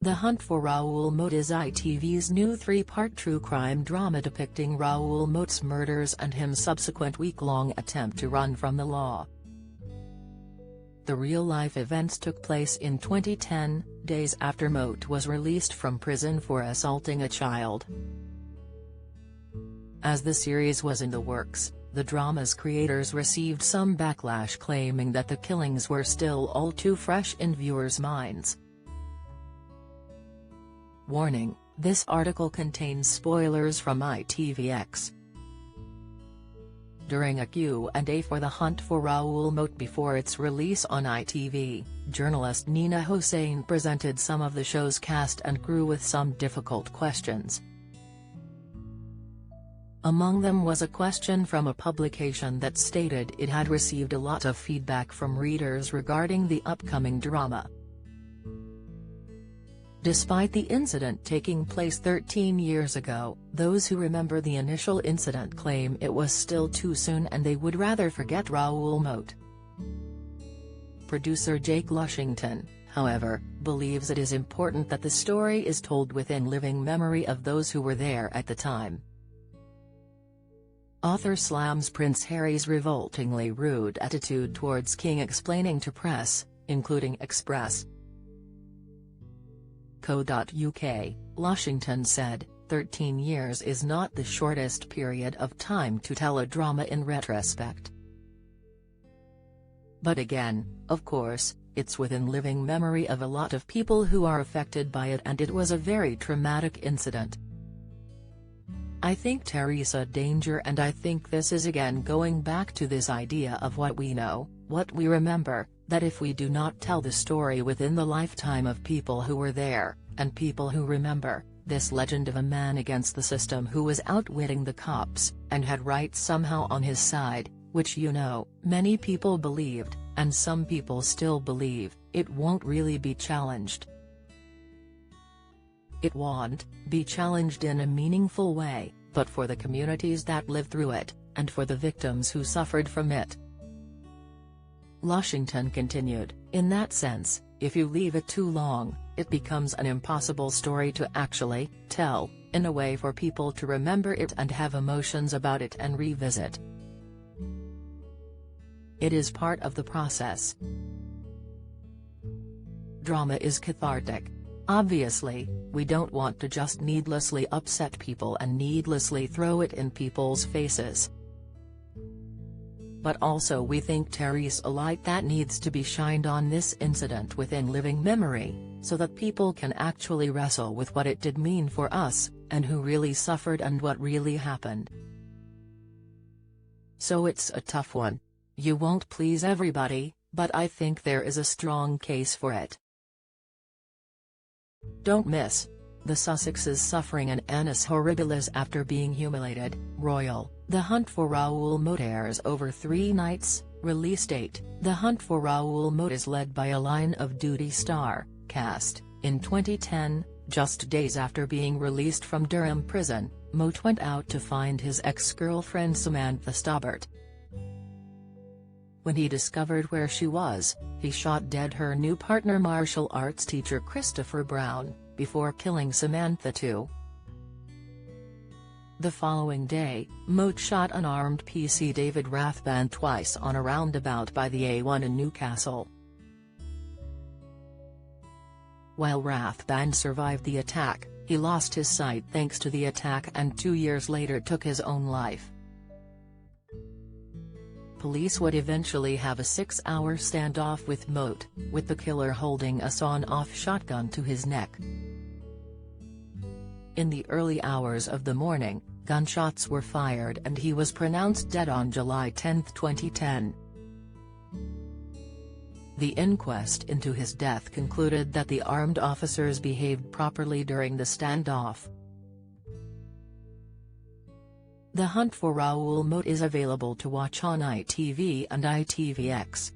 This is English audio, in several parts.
The Hunt for Raoul Moat is ITV's new three-part true crime drama depicting Raoul Moat's murders and his subsequent week-long attempt to run from the law. The real-life events took place in 2010, days after Moat was released from prison for assaulting a child. As the series was in the works, the drama's creators received some backlash claiming that the killings were still all too fresh in viewers' minds. Warning: this article contains spoilers from ITVX. During a Q&A for The Hunt for Raoul Moat before its release on ITV, journalist Nina Hossain presented some of the show's cast and crew with some difficult questions. Among them was a question from a publication that stated it had received a lot of feedback from readers regarding the upcoming drama. Despite the incident taking place 13 years ago, those who remember the initial incident claim it was still too soon and they would rather forget Raoul Moat. Producer Jake Lushington, however, believes it is important that the story is told within living memory of those who were there at the time. Author slams Prince Harry's revoltingly rude attitude towards King explaining to press, including Express. Co.uk, Lushington said, 13 years is not the shortest period of time to tell a drama in retrospect. But again, of course, it's within living memory of a lot of people who are affected by it and it was a very traumatic incident. I think Teresa danger and I think this is again going back to this idea of what we know, what we remember, that if we do not tell the story within the lifetime of people who were there, and people who remember, this legend of a man against the system who was outwitting the cops, and had right somehow on his side, which many people believed, and some people still believe, it won't really be challenged. It won't be challenged in a meaningful way, but for the communities that lived through it, and for the victims who suffered from it. Lushington continued, in that sense, if you leave it too long, it becomes an impossible story to actually tell, in a way for people to remember it and have emotions about it and revisit. It is part of the process. Drama is cathartic. Obviously, we don't want to just needlessly upset people and needlessly throw it in people's faces. But also we think Teresa a light that needs to be shined on this incident within living memory, so that people can actually wrestle with what it did mean for us, and who really suffered and what really happened. So it's a tough one. You won't please everybody, but I think there is a strong case for it. Don't miss: the Sussexes suffering an annus horribilis after being humiliated. Royal, The Hunt for Raoul Moat airs over 3 nights. Release date: The Hunt for Raoul Moat is led by a Line of Duty star cast. In 2010, just days after being released from Durham prison, Moat went out to find his ex-girlfriend Samantha Stobbart. When he discovered where she was, he shot dead her new partner martial arts teacher Christopher Brown, before killing Samantha too. The following day, Moat shot unarmed PC David Rathband twice on a roundabout by the A1 in Newcastle. While Rathband survived the attack, he lost his sight thanks to the attack and 2 years later took his own life. Police would eventually have a 6-hour standoff with Moat, with the killer holding a sawn-off shotgun to his neck. In the early hours of the morning, gunshots were fired and he was pronounced dead on July 10, 2010. The inquest into his death concluded that the armed officers behaved properly during the standoff. The Hunt for Raoul Moat is available to watch on ITV and ITVX.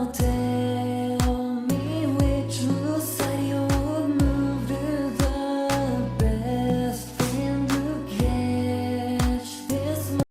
mountain.